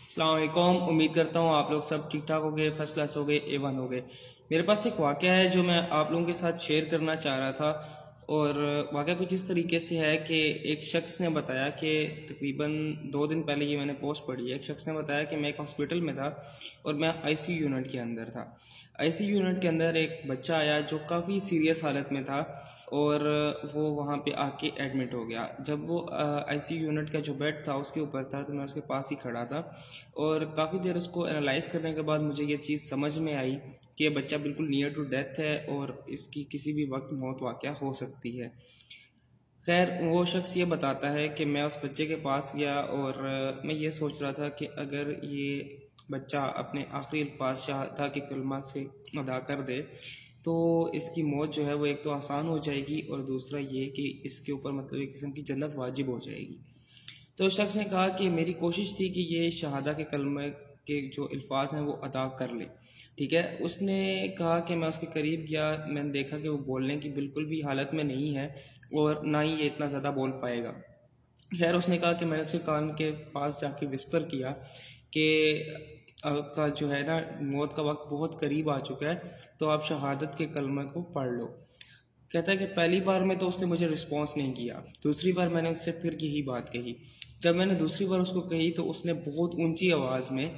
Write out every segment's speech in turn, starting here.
السلام علیکم. امید کرتا ہوں آپ لوگ سب ٹھیک ٹھاک ہو گئے، فرسٹ کلاس ہو گئے، A1 ہو گئے. میرے پاس ایک واقعہ ہے جو میں آپ لوگوں کے ساتھ شیئر کرنا چاہ رہا تھا، اور واقعہ کچھ اس طریقے سے ہے کہ ایک شخص نے بتایا کہ تقریباً 2 دن پہلے یہ میں نے پوسٹ پڑھی ہے. ایک شخص نے بتایا کہ میں ایک ہاسپٹل میں تھا اور میں ICU یونٹ کے اندر تھا. ICU یونٹ کے اندر ایک بچہ آیا جو کافی سیریس حالت میں تھا اور وہ وہاں پہ آ کے ایڈمٹ ہو گیا. جب وہ ICU یونٹ کا جو بیڈ تھا اس کے اوپر تھا تو میں اس کے پاس ہی کھڑا تھا، اور کافی دیر اس کو انالائز کرنے کے بعد مجھے یہ چیز سمجھ میں آئی کہ یہ بچہ بالکل نیئر ٹو ڈیتھ ہے اور اس کی کسی بھی وقت موت واقع ہو سکتی ہے. خیر، وہ شخص یہ بتاتا ہے کہ میں اس بچے کے پاس گیا اور میں یہ سوچ رہا تھا کہ اگر یہ بچہ اپنے آخری الفاظ چاہتا کہ کلمہ سے ادا کر دے تو اس کی موت جو ہے وہ ایک تو آسان ہو جائے گی، اور دوسرا یہ کہ اس کے اوپر مطلب ایک قسم کی جنت واجب ہو جائے گی. تو اس شخص نے کہا کہ میری کوشش تھی کہ یہ شہادہ کے کلمہ کے جو الفاظ ہیں وہ ادا کر لے. ٹھیک ہے. اس نے کہا کہ میں اس کے قریب گیا، میں نے دیکھا کہ وہ بولنے کی بالکل بھی حالت میں نہیں ہے اور نہ ہی یہ اتنا زیادہ بول پائے گا. خیر، اس نے کہا کہ میں نے اس کے کان کے پاس جا کے وسپر کیا کہ آپ کا جو ہے نا موت کا وقت بہت قریب آ چکا ہے، تو آپ شہادت کے کلمہ کو پڑھ لو. کہتا ہے کہ پہلی بار میں تو اس نے مجھے رسپانس نہیں کیا. دوسری بار میں نے اس سے پھر یہی بات کہی. جب میں نے دوسری بار اس کو کہی تو اس نے بہت اونچی آواز میں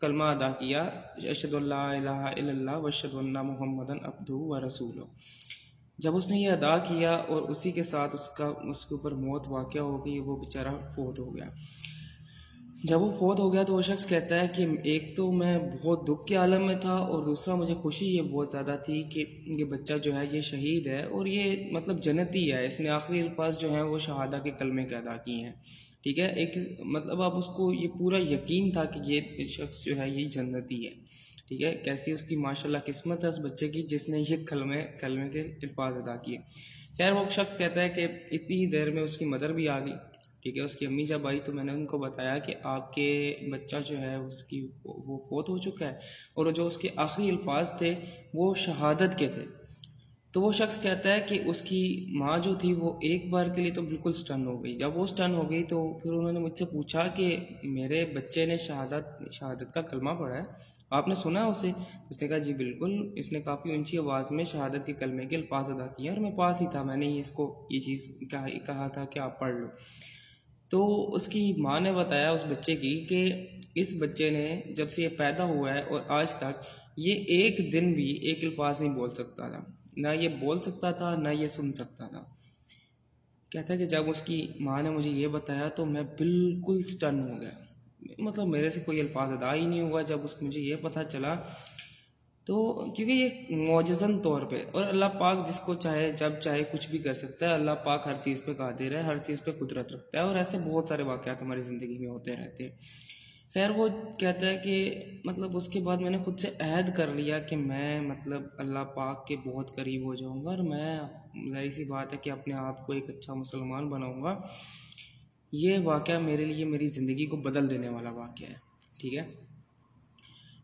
کلمہ ادا کیا، اشہد ان لا الہ الا اللہ واشہد ان محمدا عبدہ ورسولہ. جب اس نے یہ ادا کیا اور اسی کے ساتھ اس کے اوپر موت واقع ہو گئی، وہ بیچارہ فوت ہو گیا. جب وہ فوت ہو گیا تو وہ شخص کہتا ہے کہ ایک تو میں بہت دکھ کے عالم میں تھا، اور دوسرا مجھے خوشی یہ بہت زیادہ تھی کہ یہ بچہ جو ہے یہ شہید ہے اور یہ مطلب جنتی ہے. اس نے آخری الفاظ جو ہیں وہ شہادہ کے کلمے کے ادا کیے ہیں. ٹھیک ہے. ایک مطلب اب اس کو یہ پورا یقین تھا کہ یہ شخص جو ہے یہ جنتی ہے. ٹھیک ہے. کیسی اس کی ماشاءاللہ قسمت ہے اس بچے کی جس نے یہ کلمے کے الفاظ ادا کیے. خیر، وہ شخص کہتا ہے کہ اتنی ہی دیر میں اس کی مدر بھی آ گئی. ٹھیک ہے. اس کی امی جب آئی تو میں نے ان کو بتایا کہ آپ کے بچہ جو ہے اس کی وہ فوت ہو چکا ہے، اور جو اس کے آخری الفاظ تھے وہ شہادت کے تھے. تو وہ شخص کہتا ہے کہ اس کی ماں جو تھی وہ ایک بار کے لیے تو بالکل سٹن ہو گئی. جب وہ سٹن ہو گئی تو پھر انہوں نے مجھ سے پوچھا کہ میرے بچے نے شہادت کا کلمہ پڑھا ہے، آپ نے سنا ہے اسے؟ اس نے کہا جی بالکل. اس نے کافی اونچی آواز میں شہادت کے کلمے کے الفاظ ادا کیے اور میں پاس ہی تھا، میں نے اس کو یہ چیز کہا تھا کہ آپ پڑھ لو. تو اس کی ماں نے بتایا اس بچے کی کہ اس بچے نے جب سے یہ پیدا ہوا ہے اور آج تک یہ ایک دن بھی ایک الفاظ نہیں بول سکتا تھا، نہ یہ بول سکتا تھا نہ یہ سن سکتا تھا. کہتا ہے کہ جب اس کی ماں نے مجھے یہ بتایا تو میں بالکل سٹن ہو گیا، مطلب میرے سے کوئی الفاظ ادا ہی نہیں ہوا جب مجھے یہ پتہ چلا. تو کیونکہ یہ معجزن طور پہ، اور اللہ پاک جس کو چاہے جب چاہے کچھ بھی کر سکتا ہے. اللہ پاک ہر چیز پہ قادر ہے، ہر چیز پہ قدرت رکھتا ہے، اور ایسے بہت سارے واقعات ہماری زندگی میں ہوتے رہتے ہیں. خیر، وہ کہتا ہے کہ مطلب اس کے بعد میں نے خود سے عہد کر لیا کہ میں مطلب اللہ پاک کے بہت قریب ہو جاؤں گا، اور میں ظاہر سی بات ہے کہ اپنے آپ کو ایک اچھا مسلمان بناؤں گا. یہ واقعہ میرے لیے میری زندگی کو بدل دینے والا واقعہ ہے. ٹھیک ہے.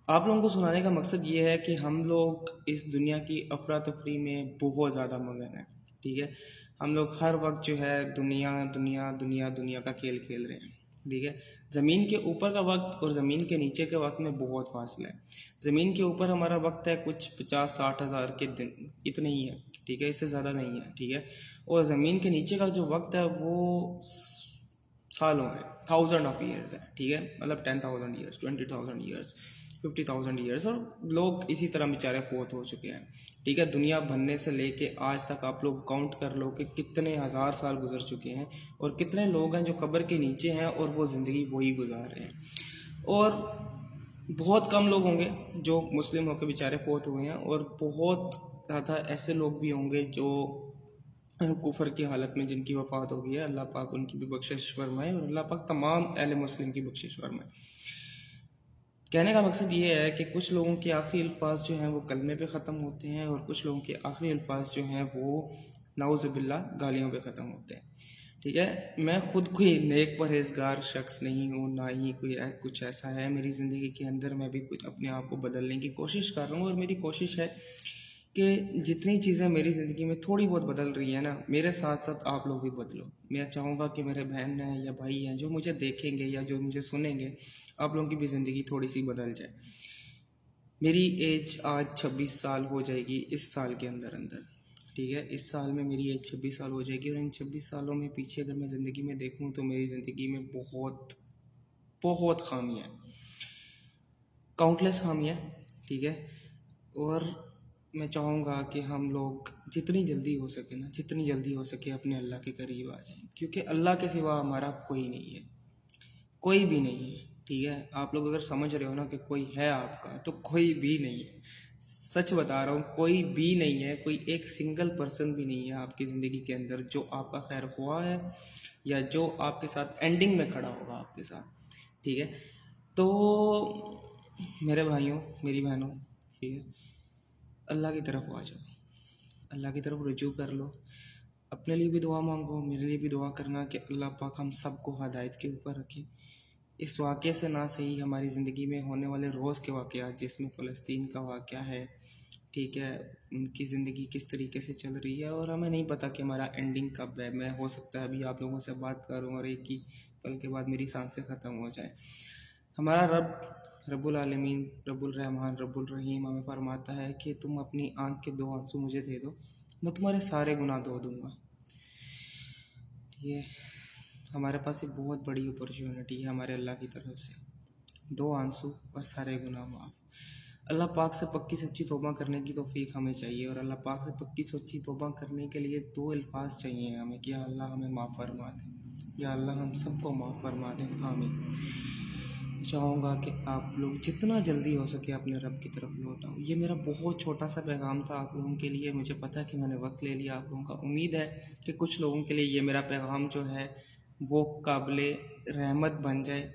آپ لوگوں کو سنانے کا مقصد یہ ہے کہ ہم لوگ اس دنیا کی افراتفری میں بہت زیادہ مگن ہیں. ٹھیک ہے. ہم لوگ ہر وقت جو ہے دنیا دنیا دنیا دنیا کا کھیل کھیل رہے ہیں. ٹھیک ہے. زمین کے اوپر کا وقت اور زمین کے نیچے کے وقت میں بہت فاصلہ ہے. زمین کے اوپر ہمارا وقت ہے کچھ 50-60 ہزار کے دن، اتنے ہی ہے. ٹھیک ہے. اس سے زیادہ نہیں ہے. ٹھیک ہے. اور زمین کے نیچے کا جو وقت ہے وہ سالوں ہے، 1000 آف ایئرز ہے. ٹھیک ہے. مطلب 10,000 ایئرس، 20,000 ایئرس، 50,000 ایئرس، اور لوگ اسی طرح بیچارے فوت ہو چکے ہیں. ٹھیک ہے. دنیا بننے سے لے کے آج تک آپ لوگ کاؤنٹ کر لو کہ کتنے ہزار سال گزر چکے ہیں، اور کتنے لوگ ہیں جو قبر کے نیچے ہیں اور وہ زندگی وہی گزار رہے ہیں. اور بہت کم لوگ ہوں گے جو مسلم ہو کے بیچارے فوت ہوئے ہیں، اور بہت زیادہ ایسے لوگ بھی ہوں گے جو کفر کی حالت میں جن کی وفات ہو گئی ہے. اللہ پاک ان کی بھی بخشش فرمائے، اور اللہ پاک تمام اہل مسلم کی بخشش فرمائے. کہنے کا مقصد یہ ہے کہ کچھ لوگوں کے آخری الفاظ جو ہیں وہ کلمے پہ ختم ہوتے ہیں، اور کچھ لوگوں کے آخری الفاظ جو ہیں وہ نعوذ باللہ گالیوں پہ ختم ہوتے ہیں. ٹھیک ہے. میں خود کوئی نیک پرہیزگار شخص نہیں ہوں، نہ ہی کوئی کچھ ایسا ہے میری زندگی کے اندر. میں بھی کچھ اپنے آپ کو بدلنے کی کوشش کر رہا ہوں، اور میری کوشش ہے کہ جتنی چیزیں میری زندگی میں تھوڑی بہت بدل رہی ہیں نا، میرے ساتھ ساتھ آپ لوگ بھی بدلو۔ میں چاہوں گا کہ میرے بہن ہیں یا بھائی ہیں جو مجھے دیکھیں گے یا جو مجھے سنیں گے، آپ لوگوں کی بھی زندگی تھوڑی سی بدل جائے۔ میری ایج آج 26 سال ہو جائے گی اس سال کے اندر اندر، ٹھیک ہے؟ اس سال میں میری ایج 26 سال ہو جائے گی، اور ان 26 سالوں میں پیچھے اگر میں زندگی میں دیکھوں تو میری زندگی میں بہت بہت خامیاں ہیں، کاؤنٹلیس خامیاں، ٹھیک ہے؟ اور میں چاہوں گا کہ ہم لوگ جتنی جلدی ہو سکے نا، جتنی جلدی ہو سکے اپنے اللہ کے قریب آ جائیں، کیونکہ اللہ کے سوا ہمارا کوئی نہیں ہے، کوئی بھی نہیں ہے، ٹھیک ہے؟ آپ لوگ اگر سمجھ رہے ہو نا کہ کوئی ہے آپ کا، تو کوئی بھی نہیں ہے، سچ بتا رہا ہوں، کوئی بھی نہیں ہے، کوئی ایک سنگل پرسن بھی نہیں ہے آپ کی زندگی کے اندر جو آپ کا خیر خواہ ہے یا جو آپ کے ساتھ اینڈنگ میں کھڑا ہوگا آپ کے ساتھ، ٹھیک ہے؟ تو میرے بھائیوں، میری بہنوں، ٹھیک ہے، اللہ کی طرف آ جاؤ، اللہ کی طرف رجوع کر لو، اپنے لیے بھی دعا مانگو، میرے لیے بھی دعا کرنا کہ اللہ پاک ہم سب کو ہدایت کے اوپر رکھے۔ اس واقعے سے نہ صحیح ہماری زندگی میں ہونے والے روز کے واقعات، جس میں فلسطین کا واقعہ ہے، ٹھیک ہے، ان کی زندگی کس طریقے سے چل رہی ہے، اور ہمیں نہیں پتہ کہ ہمارا اینڈنگ کب ہے۔ میں ہو سکتا ہے ابھی آپ لوگوں سے بات کروں اور ایک ہی پل کے بعد میری سانسیں ختم ہو جائیں۔ ہمارا رب العالمین، رب الرحمن، رب الرحیم ہمیں فرماتا ہے کہ تم اپنی آنکھ کے 2 آنسو مجھے دے دو، میں تمہارے سارے گناہ دھو دوں گا، ٹھیک ہے؟ ہمارے پاس ایک بہت بڑی اپرچونٹی ہے ہمارے اللہ کی طرف سے، 2 آنسو اور سارے گناہ معاف۔ اللہ پاک سے پکی سچی توبہ کرنے کی توفیق ہمیں چاہیے، اور اللہ پاک سے پکی سچی توبہ کرنے کے لیے 2 الفاظ چاہیے ہمیں کہ یا اللہ ہمیں معاف فرما دے، یا اللہ ہم سب کو معاف فرما دے، آمین۔ چاہوں گا کہ آپ لوگ جتنا جلدی ہو سکے اپنے رب کی طرف لوٹ آؤ۔ یہ میرا بہت چھوٹا سا پیغام تھا آپ لوگوں کے لیے، مجھے پتہ ہے کہ میں نے وقت لے لیا آپ لوگوں کا، امید ہے کہ کچھ لوگوں کے لیے یہ میرا پیغام جو ہے وہ قابل رحمت بن جائے،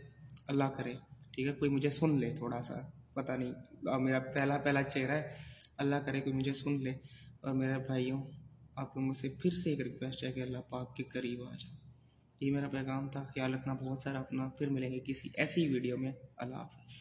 اللہ کرے، ٹھیک ہے؟ کوئی مجھے سن لے، تھوڑا سا پتہ نہیں، میرا پہلا چہرہ ہے، اللہ کرے کوئی مجھے سن لے۔ اور میرے بھائیوں، آپ لوگوں سے پھر سے ایک ریکویسٹ ہے کہ اللہ پاک کے قریب آ جاؤ۔ یہ میرا پیغام تھا، خیال رکھنا بہت سارا اپنا، پھر ملیں گے کسی ایسی ویڈیو میں، اللہ حافظ۔